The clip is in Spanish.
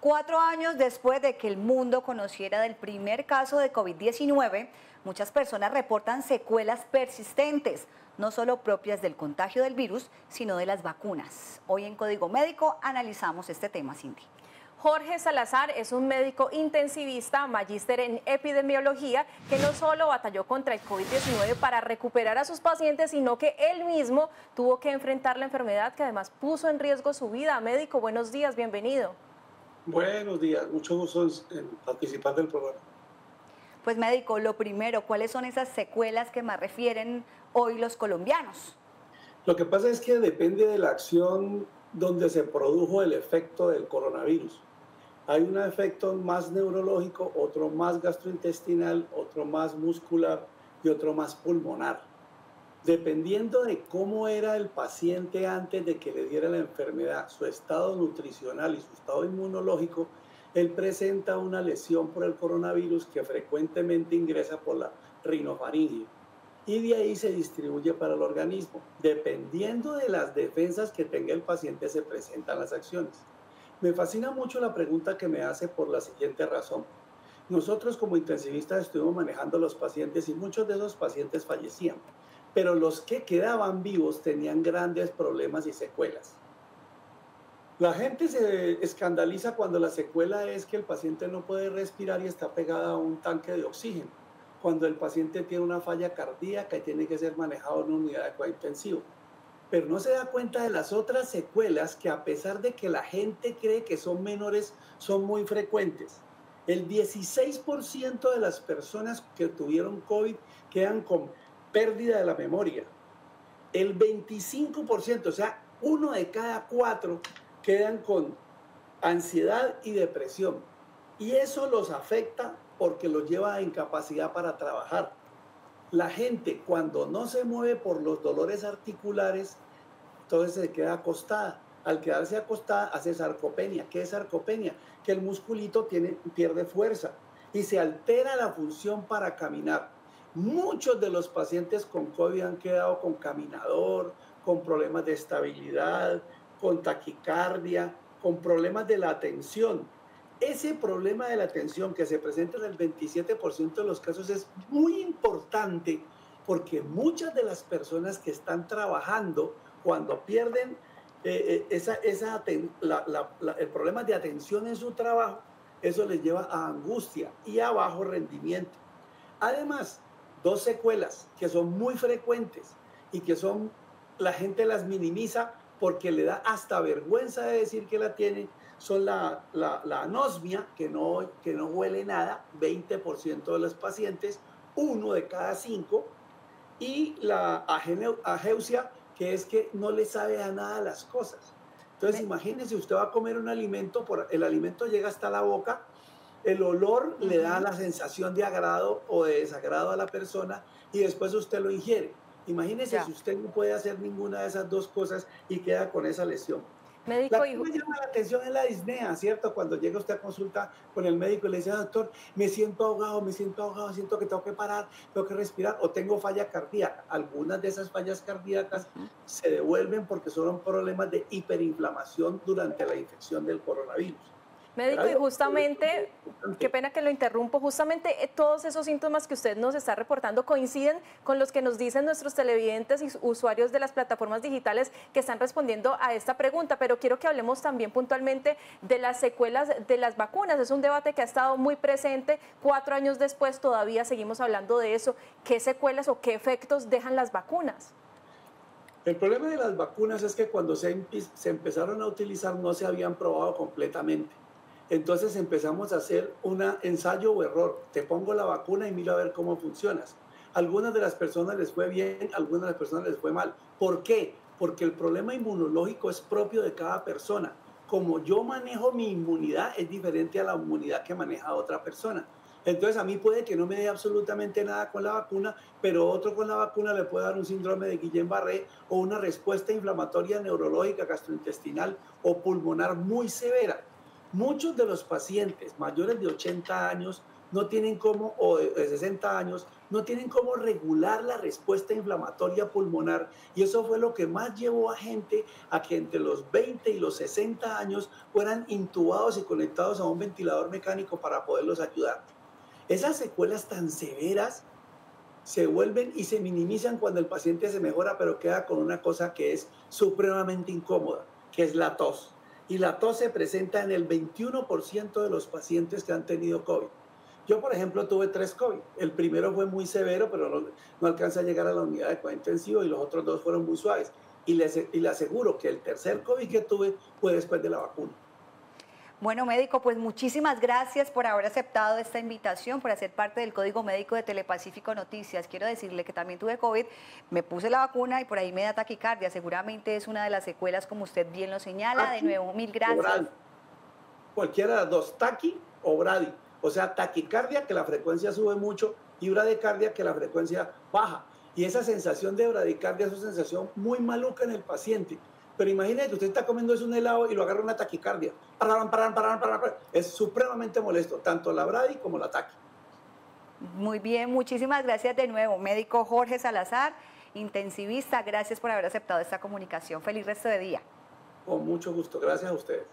4 años después de que el mundo conociera del primer caso de COVID-19, muchas personas reportan secuelas persistentes, no solo propias del contagio del virus, sino de las vacunas. Hoy en Código Médico analizamos este tema, Cindy. Jorge Salazar es un médico intensivista, magíster en epidemiología, que no solo batalló contra el COVID-19 para recuperar a sus pacientes, sino que él mismo tuvo que enfrentar la enfermedad que además puso en riesgo su vida. Médico, buenos días, bienvenido. Buenos días, mucho gusto en participar del programa. Pues médico, lo primero, ¿cuáles son esas secuelas que más refieren hoy los colombianos? Lo que pasa es que depende de la acción donde se produjo el efecto del coronavirus. Hay un efecto más neurológico, otro más gastrointestinal, otro más muscular y otro más pulmonar. Dependiendo de cómo era el paciente antes de que le diera la enfermedad, su estado nutricional y su estado inmunológico, él presenta una lesión por el coronavirus que frecuentemente ingresa por la rinofaringe y de ahí se distribuye para el organismo. Dependiendo de las defensas que tenga el paciente, se presentan las acciones. Me fascina mucho la pregunta que me hace por la siguiente razón. Nosotros como intensivistas estuvimos manejando a los pacientes y muchos de esos pacientes fallecían, pero los que quedaban vivos tenían grandes problemas y secuelas. La gente se escandaliza cuando la secuela es que el paciente no puede respirar y está pegado a un tanque de oxígeno, cuando el paciente tiene una falla cardíaca y tiene que ser manejado en una unidad de cuidado intensivo. Pero no se da cuenta de las otras secuelas que, a pesar de que la gente cree que son menores, son muy frecuentes. El 16% de las personas que tuvieron COVID quedan con pérdida de la memoria. El 25%, o sea, 1 de cada 4, quedan con ansiedad y depresión. Y eso los afecta porque los lleva a incapacidad para trabajar. La gente, cuando no se mueve por los dolores articulares, entonces se queda acostada. Al quedarse acostada hace sarcopenia. ¿Qué es sarcopenia? Que el musculito pierde fuerza y se altera la función para caminar. Muchos de los pacientes con COVID han quedado con caminador, con problemas de estabilidad, con taquicardia, con problemas de la atención. Ese problema de la atención que se presenta en el 27% de los casos es muy importante porque muchas de las personas que están trabajando, cuando pierden el problema de atención en su trabajo, eso les lleva a angustia y a bajo rendimiento. Además, 2 secuelas que son muy frecuentes y que la gente las minimiza porque le da hasta vergüenza de decir que la tiene, son la anosmia, que no huele nada, 20% de los pacientes, 1 de cada 5, y la ageusia, que es que no le sabe a nada las cosas. Entonces, imagínese, usted va a comer un alimento, el alimento llega hasta la boca, el olor le da la sensación de agrado o de desagrado a la persona y después usted lo ingiere. Imagínese si usted no puede hacer ninguna de esas 2 cosas y queda con esa lesión. Médico, La que me llama la atención es la disnea, ¿cierto? Cuando llega usted a consulta con el médico y le dice, doctor, me siento ahogado, siento que tengo que parar, tengo que respirar o tengo falla cardíaca. Algunas de esas fallas cardíacas se devuelven porque son problemas de hiperinflamación durante la infección del coronavirus. Médico, y justamente, qué pena que lo interrumpo, justamente todos esos síntomas que usted nos está reportando coinciden con los que nos dicen nuestros televidentes y usuarios de las plataformas digitales que están respondiendo a esta pregunta, pero quiero que hablemos también puntualmente de las secuelas de las vacunas. Es un debate que ha estado muy presente, 4 años después todavía seguimos hablando de eso. ¿Qué secuelas o qué efectos dejan las vacunas? El problema de las vacunas es que cuando se empezaron a utilizar no se habían probado completamente. Entonces empezamos a hacer un ensayo o error. Te pongo la vacuna y mira a ver cómo funcionas. Algunas de las personas les fue bien, algunas de las personas les fue mal. ¿Por qué? Porque el problema inmunológico es propio de cada persona. Como yo manejo mi inmunidad es diferente a la inmunidad que maneja otra persona. Entonces a mí puede que no me dé absolutamente nada con la vacuna, pero otro con la vacuna le puede dar un síndrome de Guillain-Barré o una respuesta inflamatoria neurológica, gastrointestinal o pulmonar muy severa. Muchos de los pacientes mayores de 80 años no tienen cómo, o de 60 años, no tienen cómo regular la respuesta inflamatoria pulmonar. Y eso fue lo que más llevó a gente a que entre los 20 y los 60 años fueran intubados y conectados a un ventilador mecánico para poderlos ayudar. Esas secuelas tan severas se vuelven y se minimizan cuando el paciente se mejora, pero queda con una cosa que es supremamente incómoda, que es la tos. Y la tos se presenta en el 21% de los pacientes que han tenido COVID. Yo, por ejemplo, tuve 3 COVID. El primero fue muy severo, pero no alcanza a llegar a la unidad de cuidado intensivo, y los otros 2 fueron muy suaves. Y le aseguro que el tercer COVID que tuve fue después de la vacuna. Bueno, médico, pues muchísimas gracias por haber aceptado esta invitación, por hacer parte del Código Médico de Telepacífico Noticias. Quiero decirle que también tuve COVID, me puse la vacuna y por ahí me da taquicardia. Seguramente es una de las secuelas, como usted bien lo señala. De nuevo, mil gracias. Cualquiera de las dos, taqui o bradi. O sea, taquicardia, que la frecuencia sube mucho, y bradicardia, que la frecuencia baja. Y esa sensación de bradicardia es una sensación muy maluca en el paciente. Pero imagínate que usted está comiendo un helado y lo agarra una taquicardia. Es supremamente molesto, tanto la bradi como la taqui. Muy bien, muchísimas gracias de nuevo. Médico Jorge Salazar, intensivista, gracias por haber aceptado esta comunicación. Feliz resto de día. Con mucho gusto, gracias a ustedes.